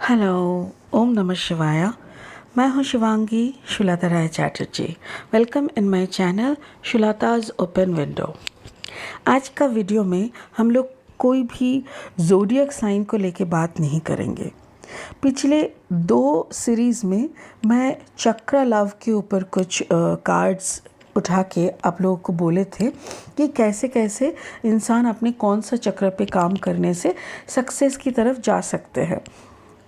Hello, ओम नमः शिवाय। मैं हूं Shivangi Shulata Rai Chatterjee. Welcome in my channel Shulata's open window. आज का वीडियो में हम लोग कोई भी ज़ोडिएक साइन को लेके बात नहीं करेंगे। पिछले 2 सीरीज़ में मैं चक्र लव के ऊपर कुछ कार्ड्स उठा के आप लोगों को बोले थे कि कैसे कैसे इंसान अपने कौन सा चक्र पे काम करने से सक्सेस की तरफ जा सकते हैं।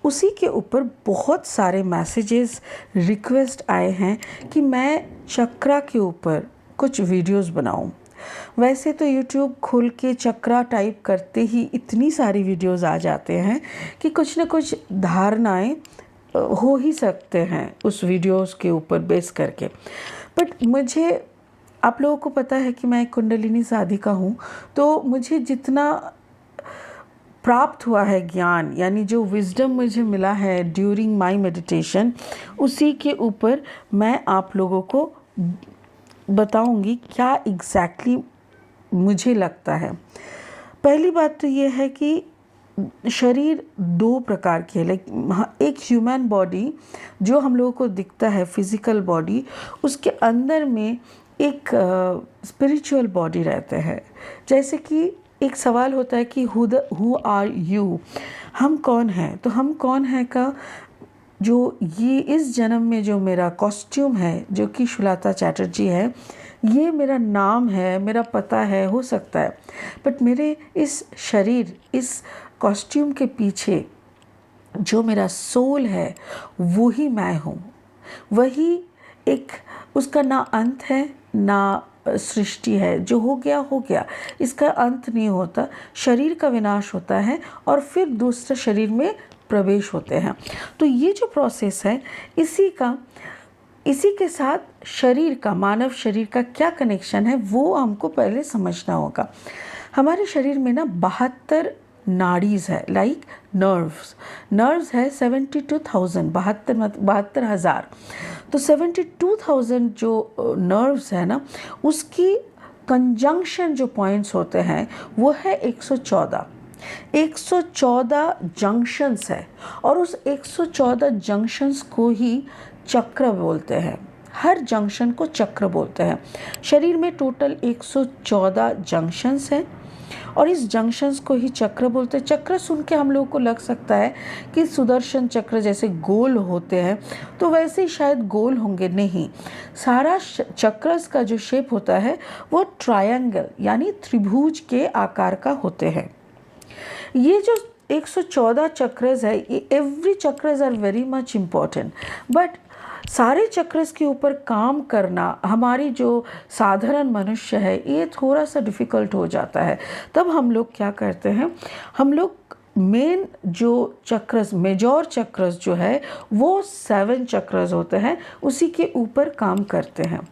उसी के ऊपर बहुत सारे मैसेजेस रिक्वेस्ट आए हैं कि मैं चक्रा के ऊपर कुछ वीडियोस बनाऊं। वैसे तो YouTube खोल के चक्रा टाइप करते ही इतनी सारी वीडियोस आ जाते हैं कि कुछ ना कुछ धारणाएं हो ही सकते हैं उस वीडियोस के ऊपर बेस करके। बट मुझे, आप लोगों को पता है कि मैं एक कुंडलिनी साधिका हूँ, तो मुझे जितना प्राप्त हुआ है ज्ञान, यानी जो विजडम मुझे मिला है ड्यूरिंग माय मेडिटेशन, उसी के ऊपर मैं आप लोगों को बताऊंगी क्या एग्जैक्टली मुझे लगता है। पहली बात तो ये है कि शरीर 2 प्रकार के है। एक ह्यूमन बॉडी जो हम लोगों को दिखता है, फिजिकल बॉडी, उसके अंदर में एक स्पिरिचुअल बॉडी रहते हैं। जैसे कि एक सवाल होता है कि हु आर यू, हम कौन हैं। तो हम कौन हैं का जो ये इस जन्म में जो मेरा कॉस्ट्यूम है, जो कि शुलता चैटर्जी है, ये मेरा नाम है, मेरा पता है, हो सकता है। बट मेरे इस शरीर, इस कॉस्ट्यूम के पीछे जो मेरा सोल है, वही मैं हूँ। वही एक, उसका ना अंत है ना सृष्टि है। जो हो गया हो गया, इसका अंत नहीं होता। शरीर का विनाश होता है और फिर दूसरे शरीर में प्रवेश होते हैं। तो ये जो प्रोसेस है, इसी के साथ शरीर का, मानव शरीर का क्या कनेक्शन है, वो हमको पहले समझना होगा। हमारे शरीर में ना 72 नाड़ीज है, लाइक नर्व्स है 72,000, 72,000। तो 72,000 जो नर्व्स है ना, उसकी कंजंक्शन जो पॉइंट्स होते हैं वो है 114 जंक्शंस है। और उस 114 जंक्शंस को ही चक्र बोलते हैं। हर जंक्शन को चक्र बोलते हैं। शरीर में टोटल 114 जंक्शंस हैं और इस जंक्शंस को ही चक्र बोलते हैं। चक्र सुन के हम लोगों को लग सकता है कि सुदर्शन चक्र जैसे गोल होते हैं, तो वैसे ही शायद गोल होंगे। नहीं, सारा चक्रस का जो शेप होता है वो ट्रायंगल यानी त्रिभुज के आकार का होते हैं। ये जो 114 चक्रस है, ये every chakras are very much important. But सारे चक्रस के ऊपर काम करना हमारी जो साधारण मनुष्य है, ये थोड़ा सा डिफ़िकल्ट हो जाता है। तब हम लोग क्या करते हैं, हम लोग मेन जो चक्रस, मेजॉर चक्रस जो है वो 7 चक्रस होते हैं, उसी के ऊपर काम करते हैं।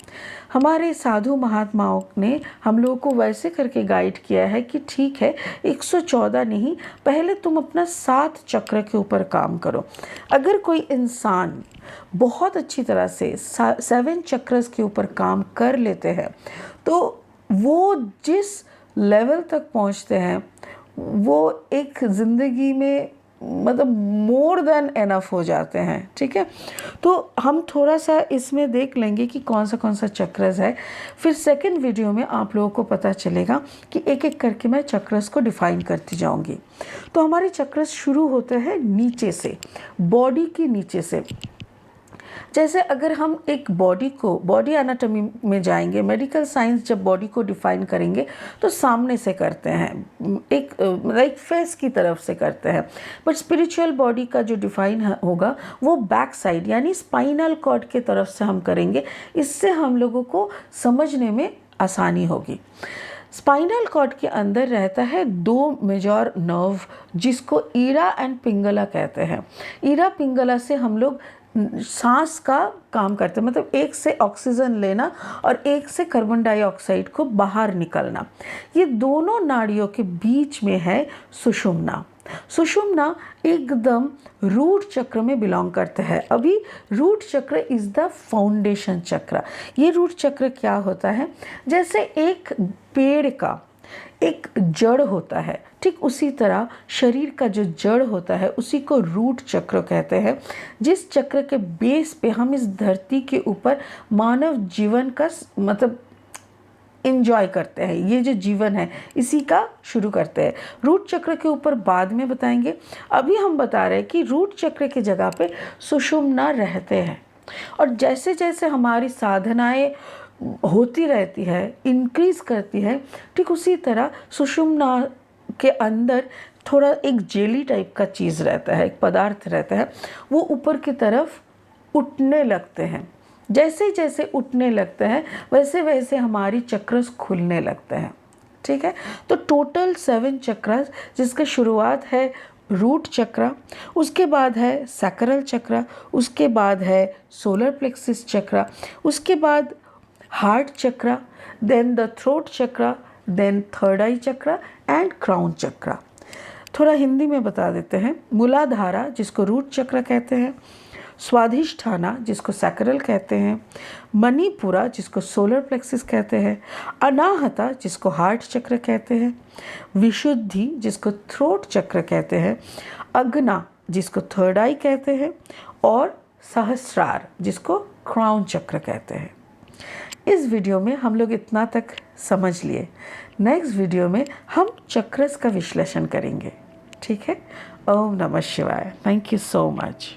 हमारे साधु महात्माओं ने हम लोगों को वैसे करके गाइड किया है कि ठीक है, 114 नहीं, पहले तुम अपना 7 चक्र के ऊपर काम करो। अगर कोई इंसान बहुत अच्छी तरह से 7 चक्रस के ऊपर काम कर लेते हैं, तो वो जिस लेवल तक पहुंचते हैं, वो एक ज़िंदगी में मतलब मोर देन एनफ हो जाते हैं। ठीक है, तो हम थोड़ा सा इसमें देख लेंगे कि कौन सा चक्रस है। फिर सेकंड वीडियो में आप लोगों को पता चलेगा कि एक एक करके मैं चक्रस को डिफाइन करती जाऊंगी। तो हमारे चक्रस शुरू होते हैं नीचे से, बॉडी के नीचे से। जैसे अगर हम एक बॉडी एनाटॉमी में जाएंगे, मेडिकल साइंस जब बॉडी को डिफाइन करेंगे तो सामने से करते हैं, एक लाइक फेस की तरफ से करते हैं। बट स्पिरिचुअल बॉडी का जो डिफाइन होगा वो बैक साइड यानी स्पाइनल कॉर्ड के तरफ से हम करेंगे। इससे हम लोगों को समझने में आसानी होगी। स्पाइनल कॉर्ड के अंदर रहता है 2 मेजर नर्व, जिसको ईरा एंड पिंगला कहते हैं। ईरा पिंगला से हम लोग सांस का काम करते हैं, मतलब एक से ऑक्सीजन लेना और एक से कार्बन डाइऑक्साइड को बाहर निकलना। ये दोनों नाड़ियों के बीच में है सुषुम्ना। सुषुम्ना एकदम रूट चक्र में बिलोंग करते हैं। अभी रूट चक्र इज द फाउंडेशन चक्र। ये रूट चक्र क्या होता है, जैसे एक पेड़ का एक जड़ होता है, ठीक उसी तरह शरीर का जो जड़ होता है उसी को रूट चक्र कहते हैं, जिस चक्र के बेस पे हम इस धरती के ऊपर मानव जीवन का मतलब इंजॉय करते हैं। ये जो जीवन है इसी का शुरू करते हैं। रूट चक्र के ऊपर बाद में बताएंगे। अभी हम बता रहे हैं कि रूट चक्र की जगह पे सुषुम्ना रहते हैं, और जैसे जैसे हमारी साधनाएं होती रहती है, इंक्रीज करती है, ठीक उसी तरह सुषुम्ना के अंदर थोड़ा एक जेली टाइप का चीज़ रहता है, एक पदार्थ रहता है, वो ऊपर की तरफ उठने लगते हैं। जैसे जैसे उठने लगते हैं वैसे वैसे हमारी चक्रस खुलने लगते हैं। ठीक है, तो टोटल 7 चक्रस, जिसका शुरुआत है रूट चक्र, उसके बाद है सैक्रल चक्र, उसके बाद है सोलर प्लेक्सिस चक्र, उसके बाद हार्ट चक्र, देन द थ्रोट चक्र, देन थर्ड आई चक्र एंड क्राउन चक्र। थोड़ा हिंदी में बता देते हैं। मूलाधारा जिसको रूट चक्र कहते हैं, स्वाधिष्ठाना जिसको सैक्रल कहते हैं, मणिपुरा जिसको सोलर प्लेक्सिस कहते हैं, अनाहता जिसको हार्ट चक्र कहते हैं, विशुद्धि जिसको थ्रोट चक्र कहते हैं, अग्ना जिसको थर्ड आई कहते हैं, और सहस्रार जिसको क्राउन चक्र कहते हैं। इस वीडियो में हम लोग इतना तक समझ लिए। नेक्स्ट वीडियो में हम चक्रस का विश्लेषण करेंगे। ठीक है, ओम नमः शिवाय। Thank you so much.